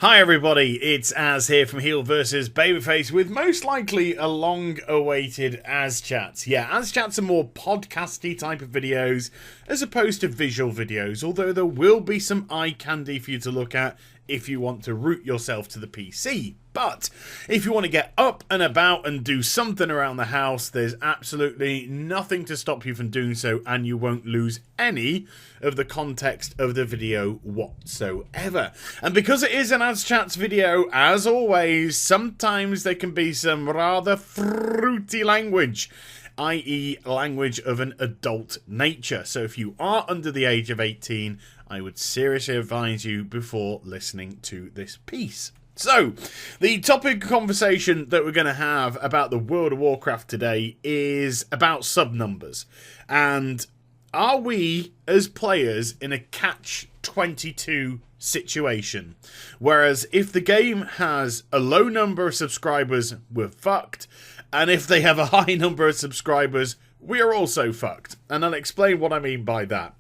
Hi everybody, it's Az here from HeelvsBabyface with most likely a long-awaited AzChats. Yeah, AzChats are more podcasty type of videos as opposed to visual videos, although there will be some eye candy for you to look at if you want to root yourself to the PC. But if you want to get up and about and do something around the house, there's absolutely nothing to stop you from doing so, and you won't lose any of the context of the video whatsoever. And because it is an AzChats video, as always, sometimes there can be some rather fruity language, i.e. language of an adult nature. So if you are under the age of 18, I would seriously advise you before listening to this piece. So, the topic of conversation that we're going to have about the World of Warcraft today is about sub numbers. And are we, as players, in a Catch-22 situation? Whereas if the game has a low number of subscribers, we're fucked. And if they have a high number of subscribers, we are also fucked. And I'll explain what I mean by that.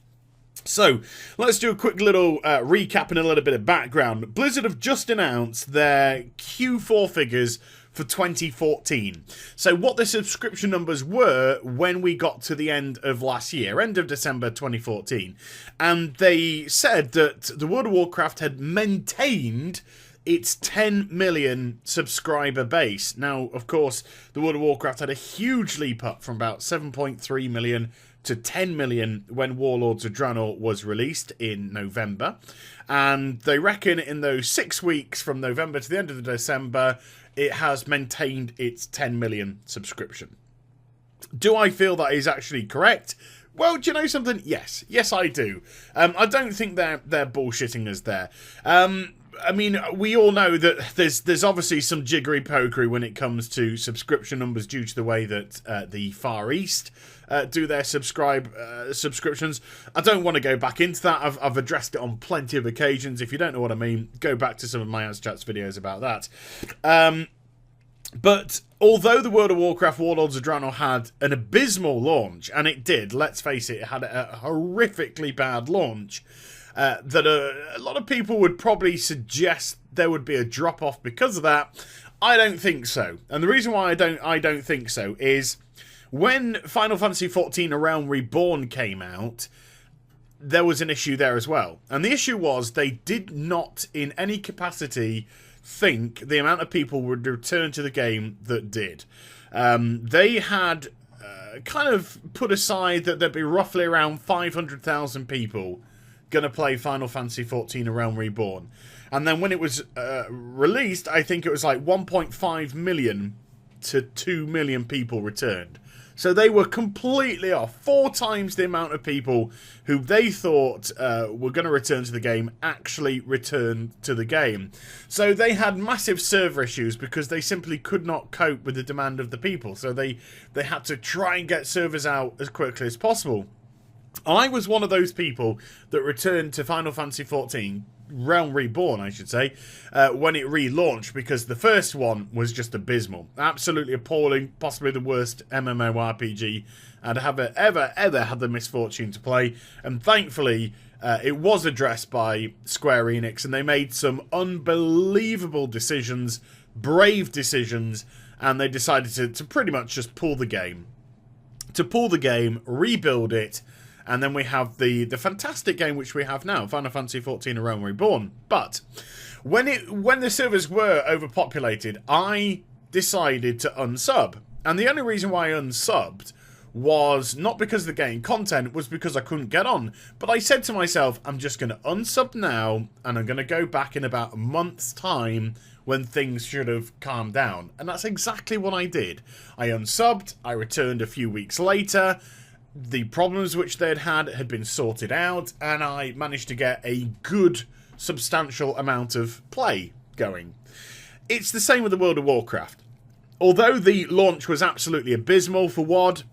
So, let's do a quick little recap and a little bit of background. Blizzard have just announced their Q4 figures for 2014. So what the subscription numbers were when we got to the end of last year, end of December 2014. And they said that the World of Warcraft had maintained its 10 million subscriber base. Now, of course, the World of Warcraft had a huge leap up from about 7.3 million to 10 million when Warlords of Draenor was released in November. And they reckon in those 6 weeks from November to the end of December, it has maintained its 10 million subscription. Do I feel that is actually correct? Well, do you know something? Yes. Yes, I do. I don't think they're bullshitting us there. I mean, we all know that there's obviously some jiggery-pokery when it comes to subscription numbers due to the way that the Far East do their subscriptions. I don't want to go back into that. I've addressed it on plenty of occasions. If you don't know what I mean, go back to some of my AzChats videos about that. But although the World of Warcraft Warlords of Draenor had an abysmal launch, and it did, let's face it had a horrifically bad launch, that a lot of people would probably suggest there would be a drop-off because of that. I don't think so. And the reason why I don't think so is when Final Fantasy XIV A Realm Reborn came out, there was an issue there as well. And the issue was they did not, in any capacity, think the amount of people would return to the game that did. They had kind of put aside that there'd be roughly around 500,000 people going to play Final Fantasy XIV A Realm Reborn. And then when it was released, I think it was like 1.5 million to 2 million people returned. So they were completely off. 4 times the amount of people who they thought were going to return to the game actually returned to the game. So they had massive server issues because they simply could not cope with the demand of the people. So they had to try and get servers out as quickly as possible. I was one of those people that returned to Final Fantasy XIV, Realm Reborn, I should say, when it relaunched, because the first one was just abysmal. Absolutely appalling, possibly the worst MMORPG I'd ever had the misfortune to play. And thankfully, it was addressed by Square Enix, and they made some unbelievable decisions, brave decisions, and they decided to pretty much just pull the game. To pull the game, rebuild it, and then we have the fantastic game which we have now, Final Fantasy XIV A Realm Reborn. But when the servers were overpopulated, I decided to unsub. And the only reason why I unsubbed was not because of the game content, was because I couldn't get on. But I said to myself, I'm just going to unsub now, and I'm going to go back in about a month's time when things should have calmed down. And that's exactly what I did. I unsubbed, I returned a few weeks later. The problems which they had been sorted out, and I managed to get a good, substantial amount of play going. It's the same with the World of Warcraft. Although the launch was absolutely abysmal for WoD,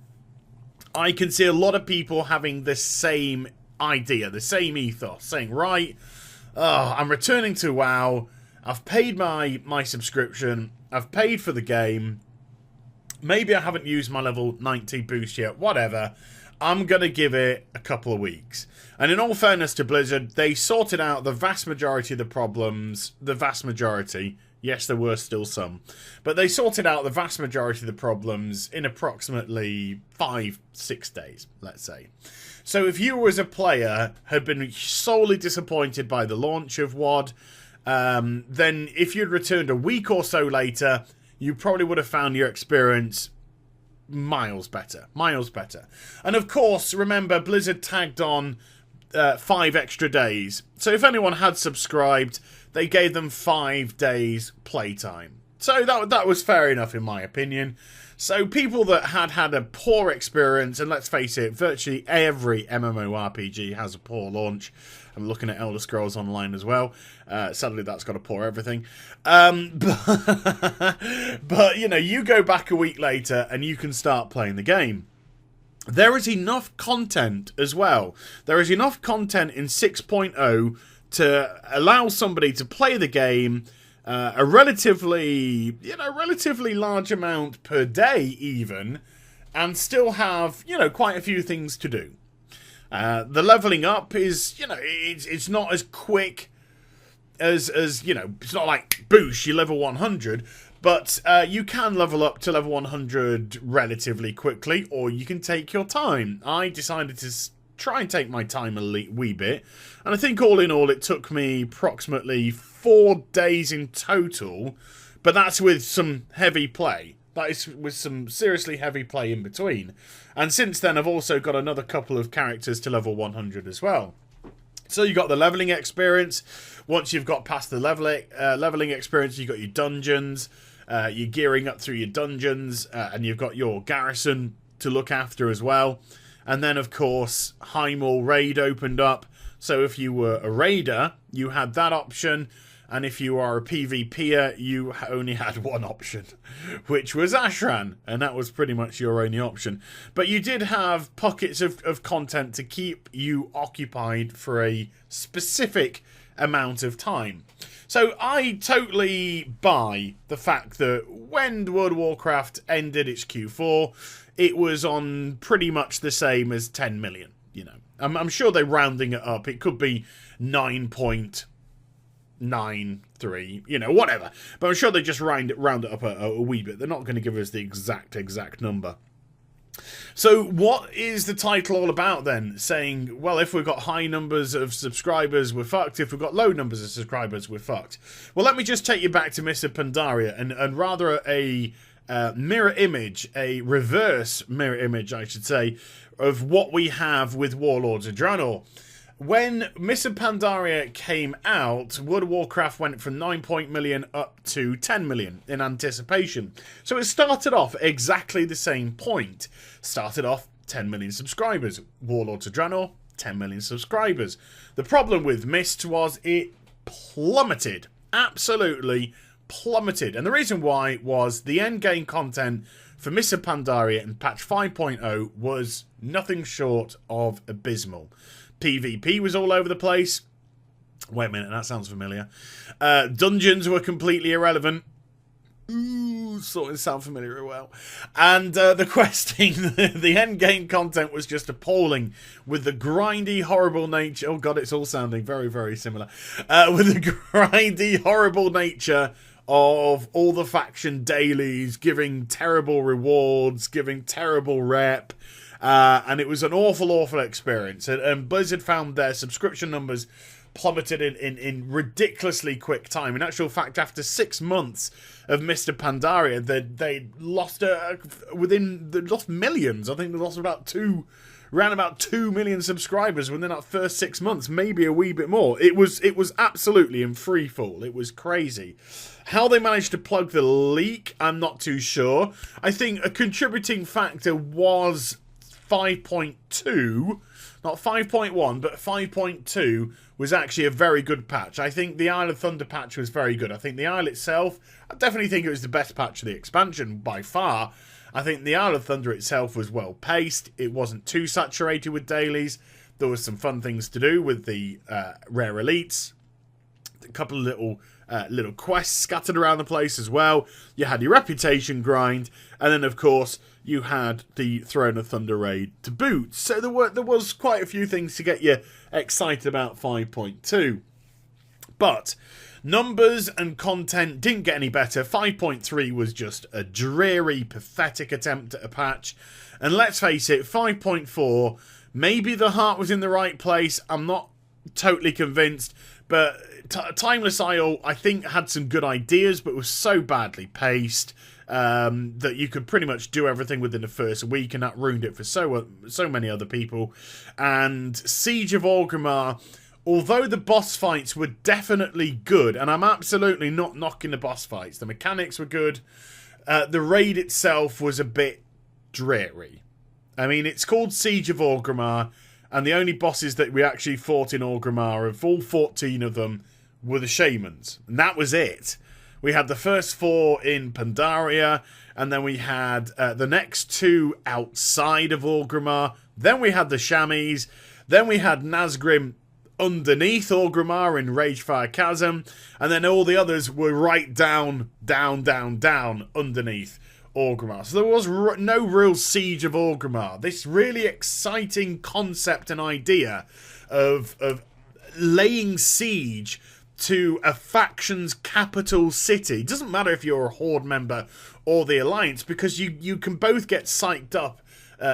I can see a lot of people having the same idea, the same ethos, saying, right, I'm returning to WoW, I've paid my subscription, I've paid for the game, maybe I haven't used my level 90 boost yet, whatever. I'm going to give it a couple of weeks. And in all fairness to Blizzard, they sorted out the vast majority of the problems. The vast majority. Yes, there were still some. But they sorted out the vast majority of the problems in approximately 5-6 days, let's say. So if you as a player had been solely disappointed by the launch of WoD, then if you'd returned a week or so later, you probably would have found your experience miles better. Miles better. And of course, remember, Blizzard tagged on 5 extra days. So if anyone had subscribed, they gave them 5 days playtime. So that was fair enough in my opinion. So people that had a poor experience, and let's face it, virtually every MMORPG has a poor launch. I'm looking at Elder Scrolls Online as well. Sadly, that's got to poor everything. But you know, you go back a week later and you can start playing the game. There is enough content as well. There is enough content in 6.0 to allow somebody to play the game a relatively large amount per day even, and still have, quite a few things to do. The leveling up is, it's not as quick as it's not like boosh, you level 100, but you can level up to level 100 relatively quickly, or you can take your time. I decided to try and take my time a wee bit, and I think all in all it took me approximately 4 days in total, but that's with some heavy play. That is with some seriously heavy play in between. And since then I've also got another couple of characters to level 100 as well. So you got the leveling experience. Once you've got past the leveling experience, you've got your dungeons, you're gearing up through your dungeons, and you've got your garrison to look after as well. And then, of course, Heimel Raid opened up. So if you were a raider, you had that option. And if you are a PvPer, you only had one option, which was Ashran. And that was pretty much your only option. But you did have pockets of content to keep you occupied for a specific amount of time. So I totally buy the fact that when World of Warcraft ended its Q4, it was on pretty much the same as 10 million. I'm sure they're rounding it up. It could be 9.93, whatever. But I'm sure they just round it up a wee bit. They're not going to give us the exact number. So what is the title all about then? Saying, well, if we've got high numbers of subscribers, we're fucked. If we've got low numbers of subscribers, we're fucked. Well, let me just take you back to Mist of Pandaria and rather a mirror image, a reverse mirror image, I should say, of what we have with Warlords of Draenor. When Mist of Pandaria came out, World of Warcraft went from 9 million up to 10 million in anticipation. So it started off exactly the same point. Started off 10 million subscribers. Warlords of Draenor, 10 million subscribers. The problem with Mist was it plummeted. Absolutely plummeted. And the reason why was the endgame content for Mist of Pandaria in patch 5.0 was nothing short of abysmal. PvP was all over the place. Wait a minute, that sounds familiar. Dungeons were completely irrelevant. Ooh, sort of sound familiar as well. And the questing, the endgame content was just appalling with the grindy, horrible nature. Oh god, it's all sounding very, very similar. With the grindy, horrible nature of all the faction dailies, giving terrible rewards, giving terrible rep. And it was an awful experience. And Blizzard found their subscription numbers plummeted in ridiculously quick time. In actual fact, after 6 months of Mist of Pandaria, they lost millions. I think they lost around about 2 million subscribers within that first 6 months, maybe a wee bit more. It was absolutely in free fall. It was crazy. How they managed to plug the leak, I'm not too sure. I think a contributing factor was 5.2, not 5.1, but 5.2 was actually a very good patch. I think the Isle of Thunder patch was very good. I think the Isle itself, I definitely think it was the best patch of the expansion by far. I think the Isle of Thunder itself was well paced. It wasn't too saturated with dailies. There was some fun things to do with the rare elites. A couple of little little quests scattered around the place as well. You had your reputation grind, and then of course you had the Throne of Thunder raid to boot. So there was quite a few things to get you excited about 5.2. But numbers and content didn't get any better. 5.3 was just a dreary, pathetic attempt at a patch. And let's face it, 5.4, maybe the heart was in the right place. I'm not totally convinced. But Timeless Isle, I think, had some good ideas, but was so badly paced that you could pretty much do everything within the first week, and that ruined it for so many other people. And Siege of Orgrimmar, although the boss fights were definitely good, and I'm absolutely not knocking the boss fights, the mechanics were good, the raid itself was a bit dreary. I mean, it's called Siege of Orgrimmar, and the only bosses that we actually fought in Orgrimmar, of all 14 of them, were the shamans. And that was it. We had the first 4 in Pandaria, and then we had the next 2 outside of Orgrimmar. Then we had the Chamois. Then we had Nazgrim underneath Orgrimmar in Ragefire Chasm. And then all the others were right down underneath Orgrimmar. So there was no real Siege of Orgrimmar. This really exciting concept and idea of laying siege to a faction's capital city. It doesn't matter if you're a Horde member or the Alliance, because you can both get psyched up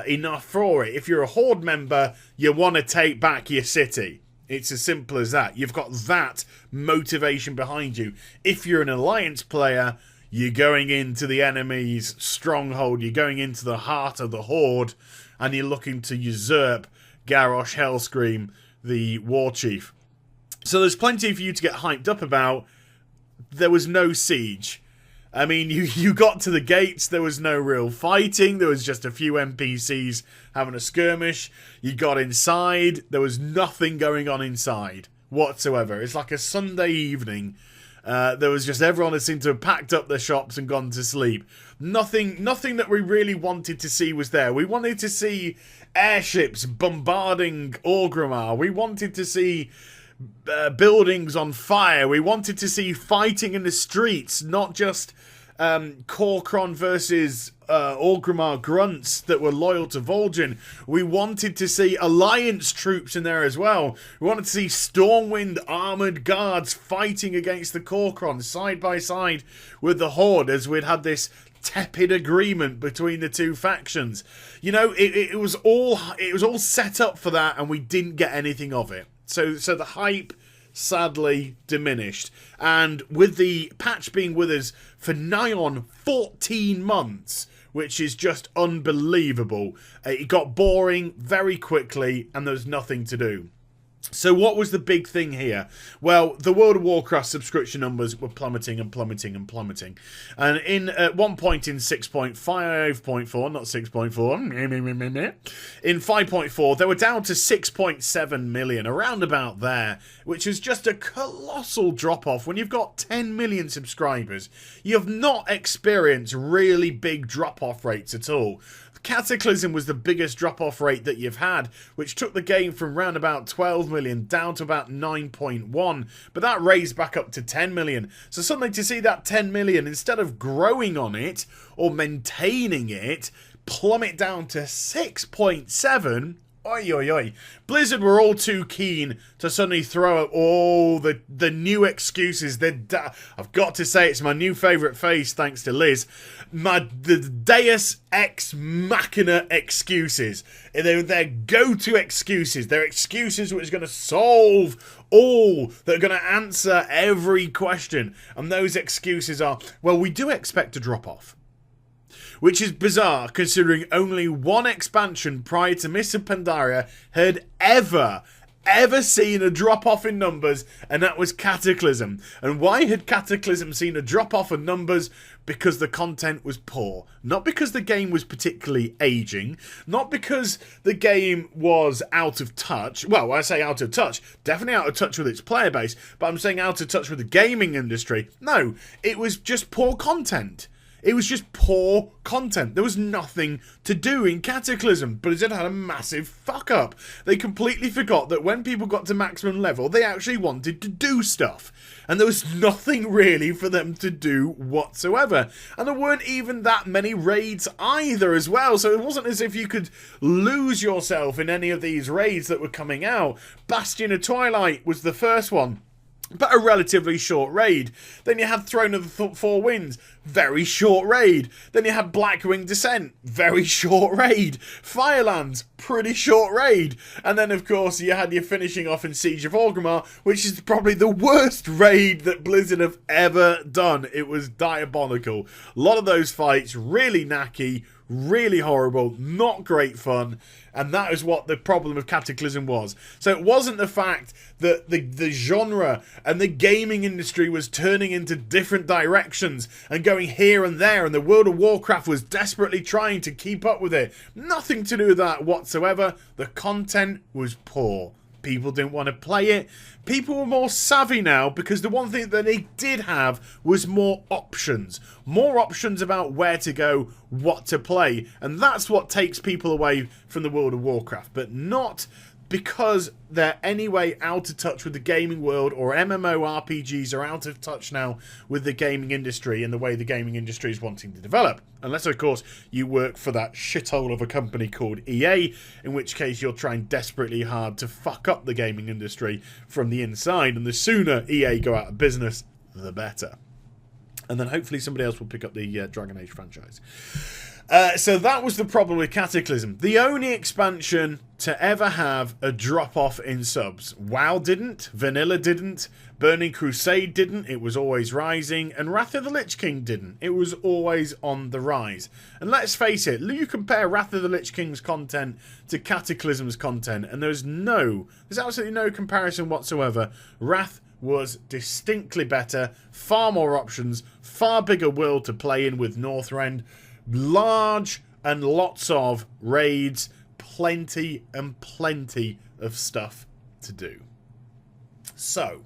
enough for it. If you're a Horde member, you want to take back your city. It's as simple as that. You've got that motivation behind you. If you're an Alliance player, you're going into the enemy's stronghold, you're going into the heart of the Horde, and you're looking to usurp Garrosh Hellscream, the War Chief. So there's plenty for you to get hyped up about. There was no siege. I mean, you got to the gates, there was no real fighting, there was just a few NPCs having a skirmish. You got inside, there was nothing going on inside whatsoever. It's like a Sunday evening. There was just everyone that seemed to have packed up their shops and gone to sleep. Nothing that we really wanted to see was there. We wanted to see airships bombarding Orgrimmar. We wanted to see buildings on fire. We wanted to see fighting in the streets, not just Korkron versus Orgrimmar grunts that were loyal to Vol'jin. We wanted to see Alliance troops in there as well. We wanted to see Stormwind armoured guards fighting against the Korkron side by side with the Horde, as we'd had this tepid agreement between the two factions. You know, it was all set up for that, and we didn't get anything of it. So the hype sadly diminished. And with the patch being with us for nigh on 14 months, which is just unbelievable, it got boring very quickly and there was nothing to do. So what was the big thing here? Well, the World of Warcraft subscription numbers were plummeting and plummeting and plummeting. And at one point in 6.5.4, not 6.4, in 5.4, they were down to 6.7 million, around about there, which is just a colossal drop-off. When you've got 10 million subscribers, you have not experienced really big drop-off rates at all. Cataclysm was the biggest drop-off rate that you've had, which took the game from around about 12 million down to about 9.1, but that raised back up to 10 million. So suddenly to see that 10 million, instead of growing on it or maintaining it, plummet down to 6.7, oi, oi, oi. Blizzard were all too keen to suddenly throw up all the new excuses. I've got to say, it's my new favourite face, thanks to Liz. The Deus Ex Machina excuses. They're their go-to excuses. They're excuses which are going to solve all, that are going to answer every question. And those excuses are, well, we do expect a drop-off. Which is bizarre, considering only one expansion prior to Mist of Pandaria had ever seen a drop-off in numbers, and that was Cataclysm. And why had Cataclysm seen a drop-off in numbers? Because the content was poor. Not because the game was particularly aging. Not because the game was out of touch. Well, I say out of touch. Definitely out of touch with its player base. But I'm saying out of touch with the gaming industry. No, it was just poor content. It was just poor content. There was nothing to do in Cataclysm. Blizzard had a massive fuck up. They completely forgot that when people got to maximum level, they actually wanted to do stuff. And there was nothing really for them to do whatsoever. And there weren't even that many raids either as well. So it wasn't as if you could lose yourself in any of these raids that were coming out. Bastion of Twilight was the first one, but a relatively short raid. Then you had Throne of the Four Winds, very short raid. Then you had Blackwing Descent, very short raid. Firelands, pretty short raid. And then, of course, you had your finishing off in Siege of Orgrimmar, which is probably the worst raid that Blizzard have ever done. It was diabolical. A lot of those fights, really knacky, really horrible, not great fun. And that is what the problem of Cataclysm was. So it wasn't the fact that the genre and the gaming industry was turning into different directions and going here and there, and the World of Warcraft was desperately trying to keep up with it. Nothing to do with that whatsoever. The content was poor. People didn't want to play it. People were more savvy now because the one thing that they did have was more options. More options about where to go, what to play. And that's what takes people away from the World of Warcraft. But not because they're anyway out of touch with the gaming world, or MMORPGs are out of touch now with the gaming industry and the way the gaming industry is wanting to develop. Unless, of course, you work for that shithole of a company called EA, in which case you're trying desperately hard to fuck up the gaming industry from the inside, and the sooner EA go out of business, the better. And then hopefully somebody else will pick up the Dragon Age franchise. So that was the problem with Cataclysm. The only expansion to ever have a drop-off in subs. WoW didn't, Vanilla didn't, Burning Crusade didn't, it was always rising, and Wrath of the Lich King didn't, it was always on the rise. And let's face it, you compare Wrath of the Lich King's content to Cataclysm's content, and there's absolutely no comparison whatsoever. Wrath was distinctly better, far more options, far bigger world to play in with Northrend, large and lots of raids, plenty and plenty of stuff to do. So,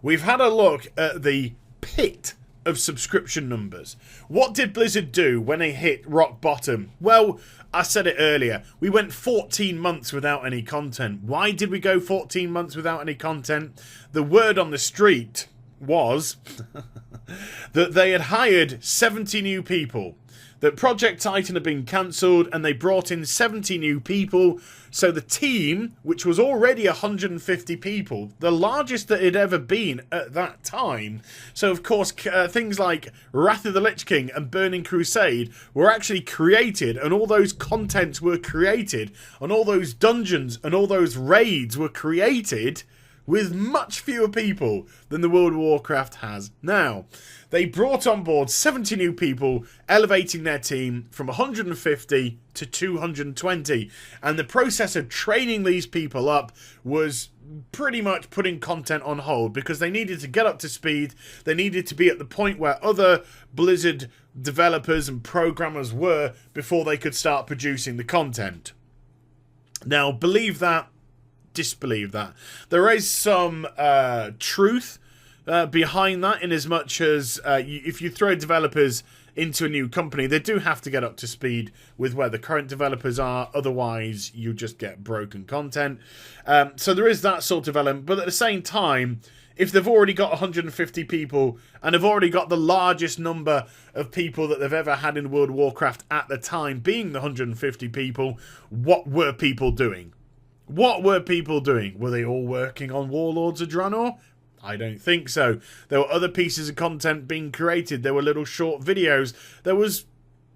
we've had a look at the pit of subscription numbers. What did Blizzard do when they hit rock bottom? Well, I said it earlier, we went 14 months without any content. Why did we go 14 months without any content? The word on the street was that they had hired 70 new people. That Project Titan had been cancelled and they brought in 70 new people. So the team, which was already 150 people, the largest that it had ever been at that time. So, of course, things like Wrath of the Lich King and Burning Crusade were actually created, and all those contents were created, and all those dungeons and all those raids were created with much fewer people than the World of Warcraft has now. They brought on board 70 new people, elevating their team from 150 to 220. And the process of training these people up was pretty much putting content on hold because they needed to get up to speed. They needed to be at the point where other Blizzard developers and programmers were before they could start producing the content. Now, believe that, disbelieve that. There is some truth behind that, in as much as if you throw developers into a new company, they do have to get up to speed with where the current developers are, otherwise you just get broken content. So there is that sort of element, but at the same time, if they've already got 150 people and have already got the largest number of people that they've ever had in World of Warcraft at the time being the 150 people, what were people doing? What were people doing? Were they all working on Warlords of Draenor? I don't think so. There were other pieces of content being created. There were little short videos. There was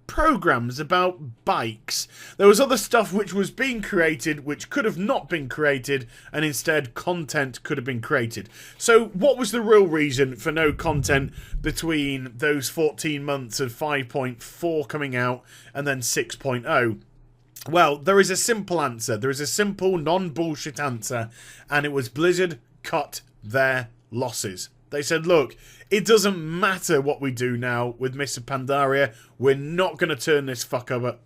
programs about bikes. There was other stuff which was being created which could have not been created, and instead content could have been created. So what was the real reason for no content between those 14 months of 5.4 coming out and then 6.0? Well, there is a simple answer. There is a simple, non-bullshit answer, and it was Blizzard cut their losses. They said, look, it doesn't matter what we do now with Mist of Pandaria. We're not going to turn this fuck over.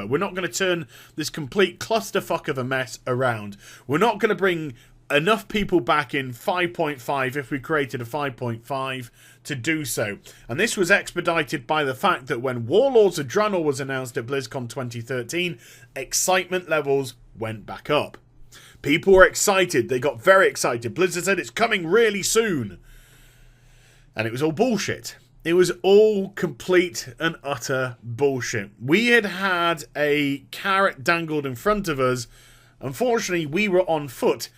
We're not going to turn this complete clusterfuck of a mess around. We're not going to bring enough people back in 5.5 if we created a 5.5 to do so. And this was expedited by the fact that when Warlords of Draenor was announced at BlizzCon 2013, excitement levels went back up. People were excited. They got very excited. Blizzard said it's coming really soon. And it was all bullshit. It was all complete and utter bullshit. We had a carrot dangled in front of us. Unfortunately, we were on foot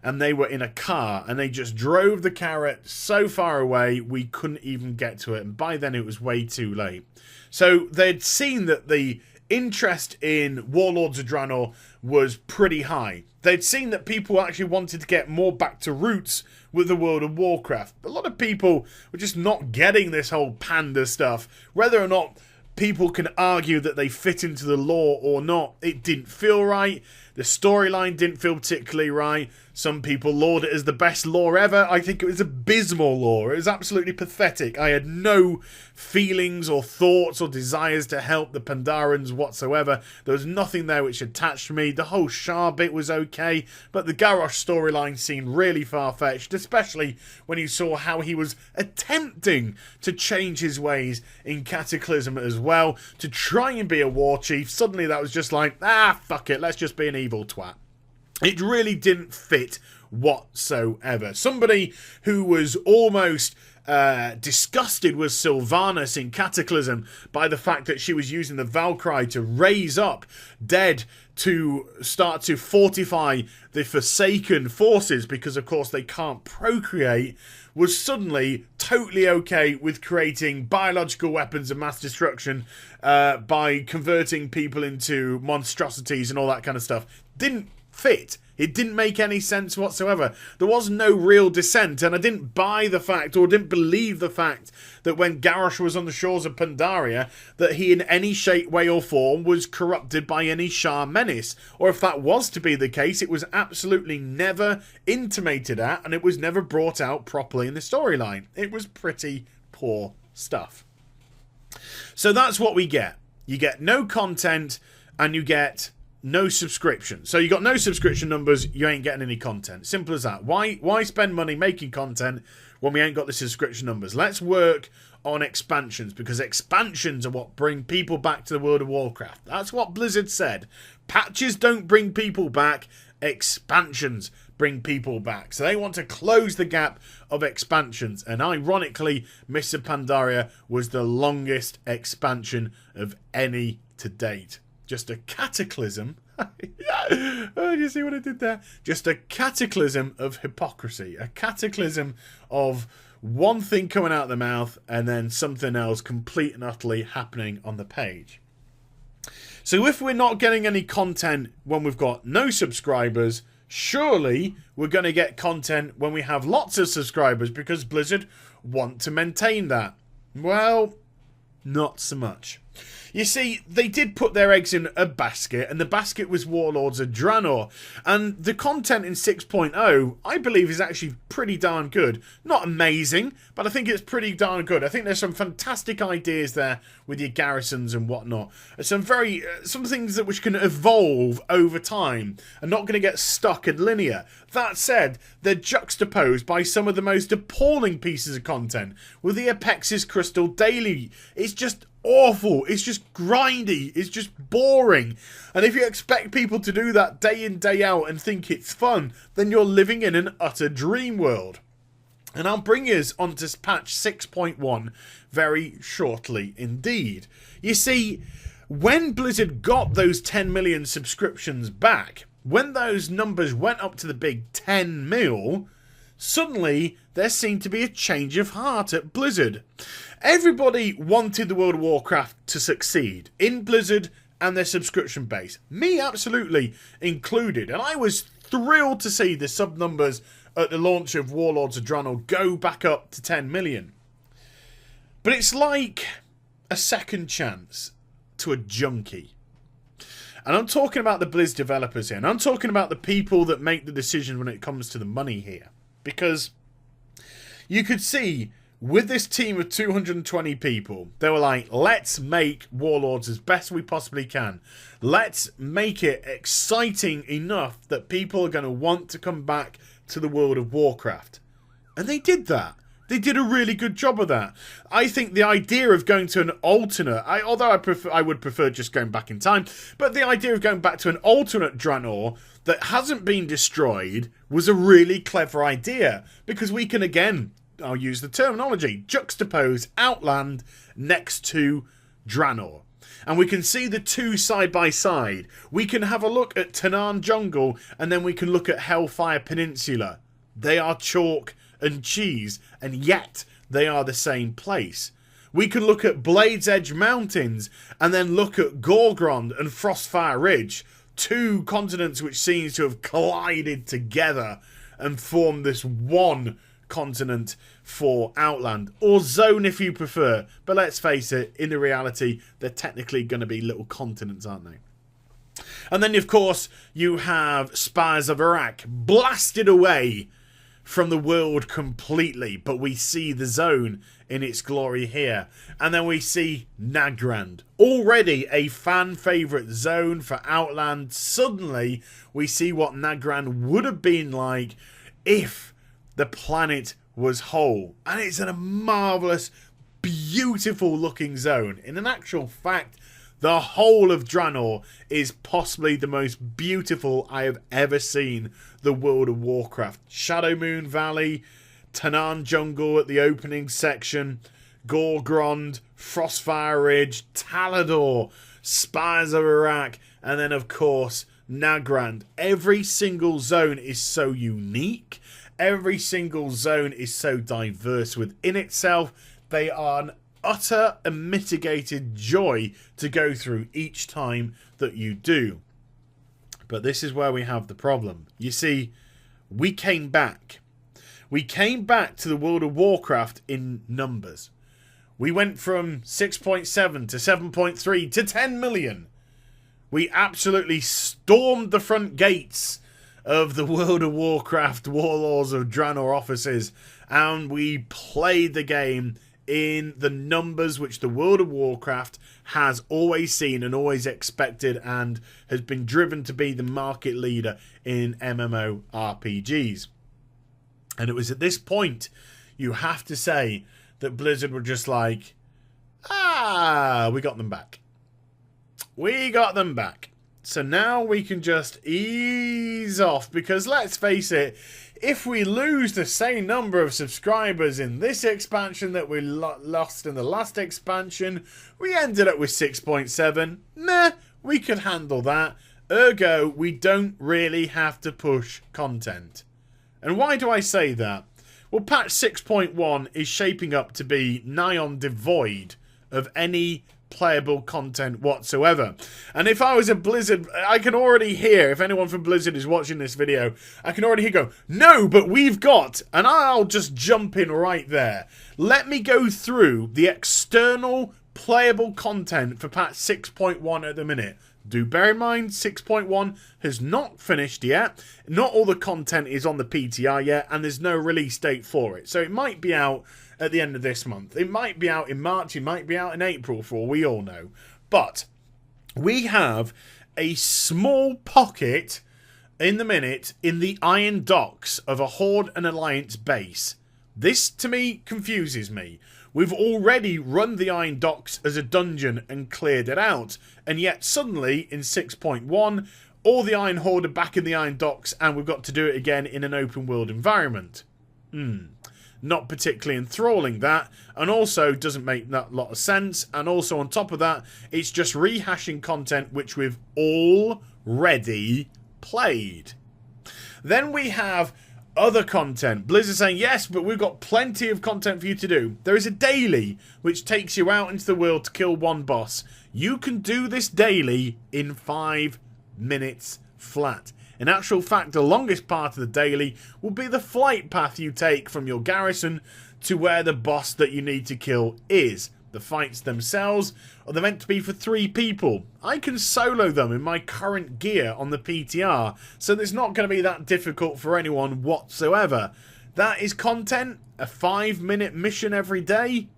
and they were in a car, and they just drove the carrot so far away we couldn't even get to it, and by then it was way too late. So they'd seen that the interest in Warlords of Draenor was pretty high. They'd seen that people actually wanted to get more back to roots with the World of Warcraft. A lot of people were just not getting this whole panda stuff. Whether or not people can argue that they fit into the lore or not, it didn't feel right. The storyline didn't feel particularly right. Some people laud it as the best lore ever. I think it was abysmal lore. It was absolutely pathetic. I had no feelings or thoughts or desires to help the Pandarians whatsoever. There was nothing there which attached me. The whole Shah bit was okay, but the Garrosh storyline seemed really far-fetched, especially when you saw how he was attempting to change his ways in Cataclysm as well, to try and be a war chief. Suddenly that was just like, fuck it, let's just be an evil twat. It really didn't fit whatsoever. Somebody who was almost disgusted with Sylvanas in Cataclysm by the fact that she was using the Valkyrie to raise up dead to start to fortify the Forsaken forces, because of course they can't procreate, was suddenly totally okay with creating biological weapons of mass destruction by converting people into monstrosities and all that kind of stuff. Didn't fit. It didn't make any sense whatsoever. There was no real dissent, and I didn't buy the fact, or didn't believe the fact, that when Garrosh was on the shores of Pandaria, that he in any shape, way or form was corrupted by any Shah menace. Or if that was to be the case, it was absolutely never intimated at, and it was never brought out properly in the storyline. It was pretty poor stuff. So that's what we get. You get no content, and you get no subscription. So you got no subscription numbers, you ain't getting any content. Simple as that. Why spend money making content when we ain't got the subscription numbers? Let's work on expansions, because expansions are what bring people back to the World of Warcraft. That's what Blizzard said. Patches don't bring people back, expansions bring people back. So they want to close the gap of expansions, and ironically, Mist of Pandaria was the longest expansion of any to date. Just a cataclysm. Oh, you see what I did there? Just a cataclysm of hypocrisy. A cataclysm of one thing coming out of the mouth and then something else complete and utterly happening on the page. So if we're not getting any content when we've got no subscribers, surely we're going to get content when we have lots of subscribers, because Blizzard want to maintain that. Well, not so much. You see, they did put their eggs in a basket, and the basket was Warlords of Draenor. And the content in 6.0, I believe, is actually pretty darn good. Not amazing, but I think it's pretty darn good. I think there's some fantastic ideas there with your garrisons and whatnot. Some things that which can evolve over time and not going to get stuck and linear. That said, they're juxtaposed by some of the most appalling pieces of content with the Apexis Crystal Daily. It's just awful. It's just grindy. It's just boring. And if you expect people to do that day in, day out and think it's fun, then you're living in an utter dream world. And I'll bring us onto patch 6.1 very shortly indeed. You see, when Blizzard got those 10 million subscriptions back, when those numbers went up to the big 10 mil, suddenly there seemed to be a change of heart at Blizzard. Everybody wanted the World of Warcraft to succeed in Blizzard and their subscription base. Me absolutely included. And I was thrilled to see the sub numbers at the launch of Warlords of Draenor go back up to 10 million. But it's like a second chance to a junkie. And I'm talking about the Blizz developers here. And I'm talking about the people that make the decision when it comes to the money here. Because you could see with this team of 220 people, they were like, let's make Warlords as best we possibly can. Let's make it exciting enough that people are going to want to come back to the World of Warcraft. And they did that. They did a really good job of that. I think the idea of going to an alternate, although I would prefer just going back in time, but the idea of going back to an alternate Draenor that hasn't been destroyed was a really clever idea. Because we can, again, I'll use the terminology, juxtapose Outland next to Draenor. And we can see the two side by side. We can have a look at Tanaan Jungle, and then we can look at Hellfire Peninsula. They are chalk and cheese, and yet they are the same place. We can look at Blade's Edge Mountains, and then look at Gorgrond and Frostfire Ridge. Two continents which seems to have collided together and formed this one continent for Outland, or zone if you prefer, but let's face it, in the reality they're technically going to be little continents, aren't they? And then of course you have Spires of Iraq blasted away from the world completely, but we see the zone in its glory here. And then we see Nagrand, already a fan favourite zone for Outland. Suddenly we see what Nagrand would have been like if the planet was whole. And it's a marvellous, beautiful looking zone. In an actual fact, the whole of Draenor is possibly the most beautiful I have ever seen the World of Warcraft. Shadowmoon Valley, Tanaan Jungle at the opening section, Gorgrond, Frostfire Ridge, Talador, Spires of Iraq, and then of course Nagrand. Every single zone is so unique. Every single zone is so diverse within itself. They are an utter and mitigated joy to go through each time that you do. But this is where we have the problem. You see, we came back. We came back to the World of Warcraft in numbers. We went from 6.7 to 7.3 to 10 million. We absolutely stormed the front gates of the World of Warcraft Warlords of Draenor offices, and we played the game in the numbers which the World of Warcraft has always seen and always expected, and has been driven to be the market leader in MMORPGs. And it was at this point, you have to say, that Blizzard were just like, we got them back. We got them back. So now we can just ease off, because let's face it, if we lose the same number of subscribers in this expansion that we lost in the last expansion, we ended up with 6.7. Nah, we could handle that. Ergo, we don't really have to push content. And why do I say that? Well, patch 6.1 is shaping up to be nigh on devoid of any playable content whatsoever. And if I was a Blizzard, I can already hear, if anyone from Blizzard is watching this video, I can already hear go, no, but we've got, and I'll just jump in right there. Let me go through the external playable content for patch 6.1 at the minute. Do bear in mind, 6.1 has not finished yet. Not all the content is on the PTR yet, and there's no release date for it. So it might be out at the end of this month. It might be out in March. It might be out in April, for all we all know. But we have a small pocket in the minute in the Iron Docks of a Horde and Alliance base. This, to me, confuses me. We've already run the Iron Docks as a dungeon and cleared it out. And yet, suddenly, in 6.1, all the Iron Horde are back in the Iron Docks, and we've got to do it again in an open world environment. Not particularly enthralling, that, and also doesn't make that lot of sense. And also on top of that, it's just rehashing content which we've already played. Then we have other content. Blizzard saying, yes, but we've got plenty of content for you to do. There is a daily which takes you out into the world to kill one boss. You can do this daily in 5 minutes flat. In actual fact, the longest part of the daily will be the flight path you take from your garrison to where the boss that you need to kill is. The fights themselves are meant to be for 3 people. I can solo them in my current gear on the PTR, so it's not going to be that difficult for anyone whatsoever. that is content? A 5-minute mission every day?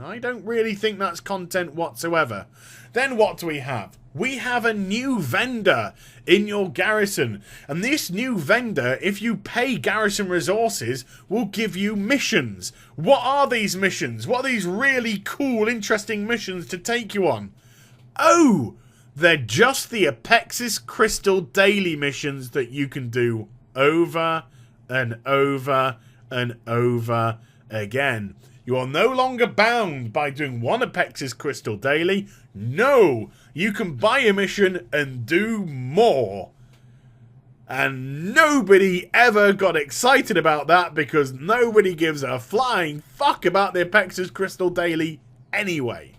I don't really think that's content whatsoever. Then what do we have? We have a new vendor in your garrison. And this new vendor, if you pay garrison resources, will give you missions. What are these missions? What are these really cool, interesting missions to take you on? Oh, they're just the Apexis Crystal daily missions that you can do over and over and over again. You are no longer bound by doing one Apexis Crystal daily. No, you can buy a mission and do more. And nobody ever got excited about that because nobody gives a flying fuck about the Apexis Crystal daily anyway.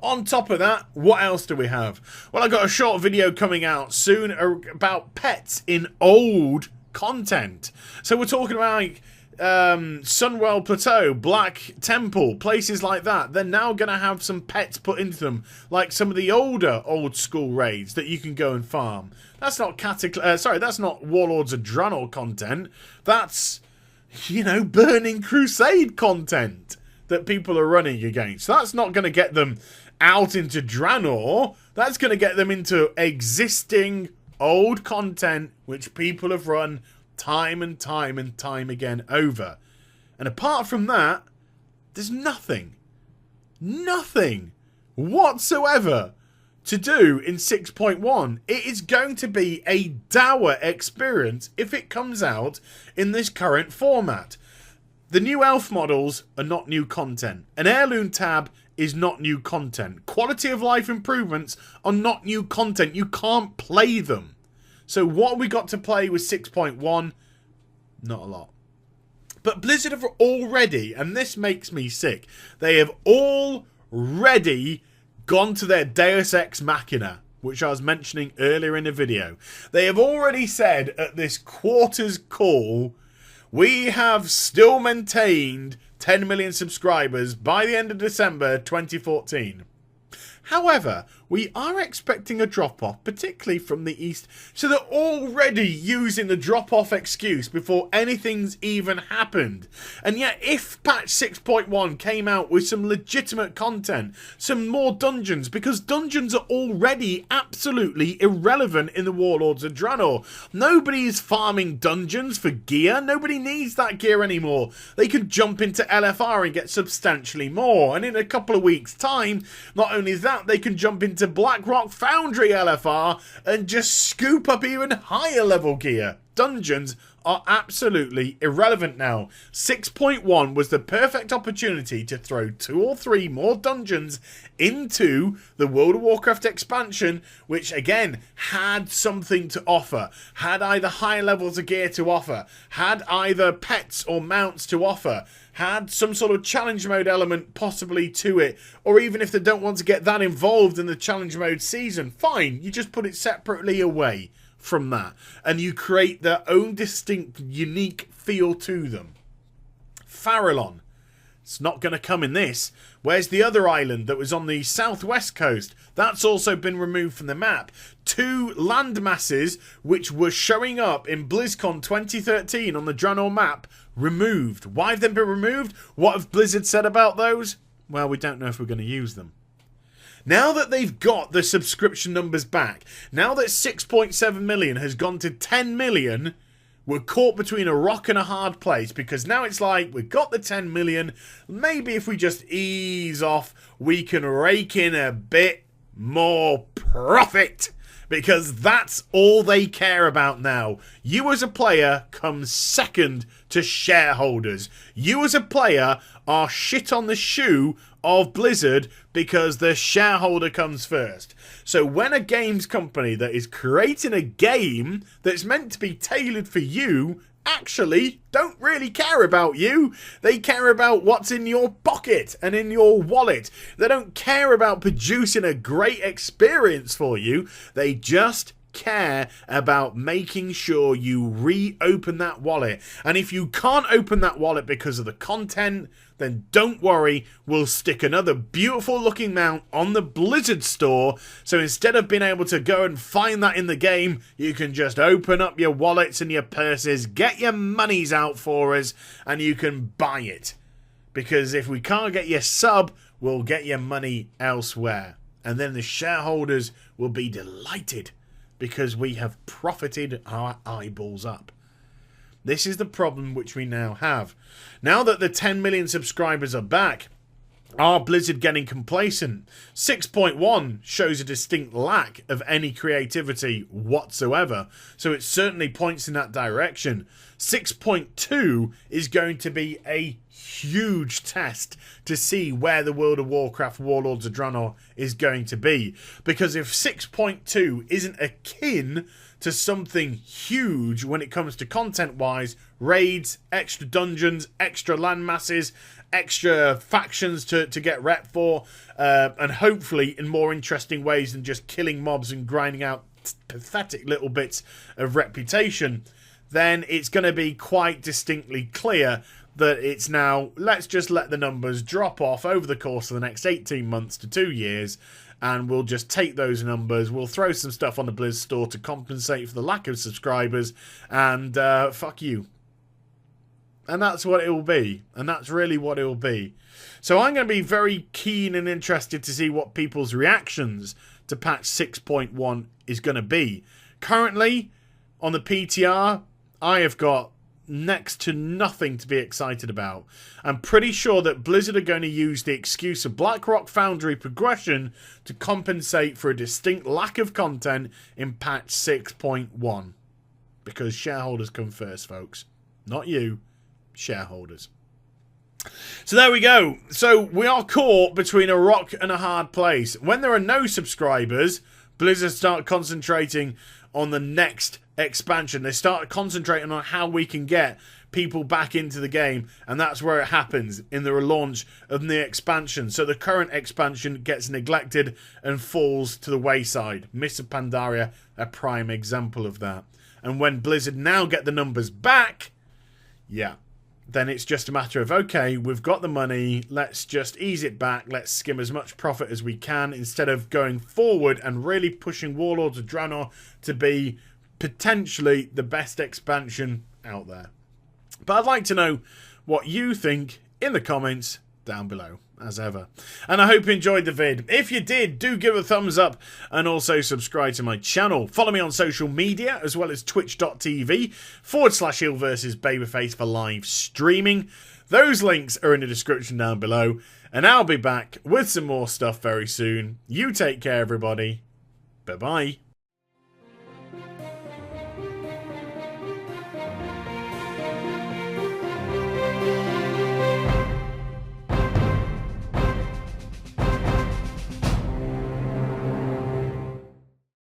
On top of that, what else do we have? Well, I got a short video coming out soon about pets in old content. So we're talking about like Sunwell Plateau, Black Temple, places like that. They're now going to have some pets put into them, like some of the older old school raids that you can go and farm. That's not that's not Warlords of Draenor content. That's, you know, Burning Crusade content that people are running against. That's not going to get them out into Draenor. That's going to get them into existing old content which people have run time and time and time again over. And apart from that, there's nothing whatsoever to do in 6.1. It is going to be a dour experience if it comes out in this current format. The new elf models are not new content. An heirloom tab is not new content. Quality of life improvements are not new content. You can't play them. So what we got to play with 6.1? Not a lot. But Blizzard have already, and this makes me sick, they have already gone to their Deus Ex Machina, which I was mentioning earlier in the video. They have already said at this quarters call, we have still maintained 10 million subscribers by the end of December 2014. However, we are expecting a drop-off, particularly from the East, so they're already using the drop-off excuse before anything's even happened. And yet, if patch 6.1 came out with some legitimate content, some more dungeons, because dungeons are already absolutely irrelevant in the Warlords of Draenor. Nobody is farming dungeons for gear. Nobody needs that gear anymore. They can jump into LFR and get substantially more. And in a couple of weeks' time, not only that, they can jump into Blackrock Foundry LFR and just scoop up even higher level gear. Dungeons are absolutely irrelevant now. 6.1 was the perfect opportunity to throw 2 or 3 more dungeons into the World of Warcraft expansion, which again had something to offer, had either high levels of gear to offer, had either pets or mounts to offer, had some sort of challenge mode element possibly to it, or even if they don't want to get that involved in the challenge mode season, fine, you just put it separately away from that, and you create their own distinct, unique feel to them. Farallon. It's not going to come in this. Where's the other island that was on the southwest coast? That's also been removed from the map. 2 land masses which were showing up in BlizzCon 2013 on the Draenor map, removed. Why have they been removed? What have Blizzard said about those? Well, we don't know if we're going to use them. Now that they've got the subscription numbers back, now that 6.7 million has gone to 10 million, we're caught between a rock and a hard place, because now it's like, we've got the 10 million, maybe if we just ease off, we can rake in a bit more profit, because that's all they care about now. You as a player come second to shareholders. You as a player are shit on the shoe of Blizzard because the shareholder comes first. So when a games company that is creating a game that's meant to be tailored for you actually don't really care about you, they care about what's in your pocket and in your wallet. They don't care about producing a great experience for you. They just care about making sure you reopen that wallet. And if you can't open that wallet because of the content, then don't worry, we'll stick another beautiful looking mount on the Blizzard store, so instead of being able to go and find that in the game, you can just open up your wallets and your purses, get your monies out for us, and you can buy it. Because if we can't get your sub, we'll get your money elsewhere. And then the shareholders will be delighted because we have profited our eyeballs up. This is the problem which we now have. Now that the 10 million subscribers are back, are Blizzard getting complacent? 6.1 shows a distinct lack of any creativity whatsoever, so it certainly points in that direction. 6.2 is going to be a huge test to see where the World of Warcraft Warlords of Draenor is going to be. Because if 6.2 isn't akin to something huge when it comes to content-wise, raids, extra dungeons, extra land masses, extra factions to get rep for, and hopefully in more interesting ways than just killing mobs and grinding out pathetic little bits of reputation, then it's going to be quite distinctly clear that it's now, let's just let the numbers drop off over the course of the next 18 months to 2 years, and we'll just take those numbers, we'll throw some stuff on the Blizz store to compensate for the lack of subscribers, and fuck you. And that's what it will be. And that's really what it will be. So I'm going to be very keen and interested to see what people's reactions to patch 6.1 is going to be. Currently, on the PTR, I have got next to nothing to be excited about. I'm pretty sure that Blizzard are going to use the excuse of Blackrock Foundry progression to compensate for a distinct lack of content in patch 6.1. Because shareholders come first, folks. Not you. Shareholders. So there we go. So we are caught between a rock and a hard place. When there are no subscribers, Blizzard start concentrating on the next expansion. They start concentrating on how we can get people back into the game, and that's where it happens, in the relaunch of the expansion. So the current expansion gets neglected and falls to the wayside. Mist of Pandaria, a prime example of that. And when Blizzard now get the numbers back, yeah, then it's just a matter of, okay, we've got the money, let's just ease it back, let's skim as much profit as we can, instead of going forward and really pushing Warlords of Draenor to be potentially the best expansion out there. But I'd like to know what you think in the comments down below, as ever. And I hope you enjoyed the vid. If you did, do give a thumbs up and also subscribe to my channel. Follow me on social media as well as twitch.tv/HeelvsBabyface for live streaming. Those links are in the description down below. And I'll be back with some more stuff very soon. You take care, everybody. Bye-bye.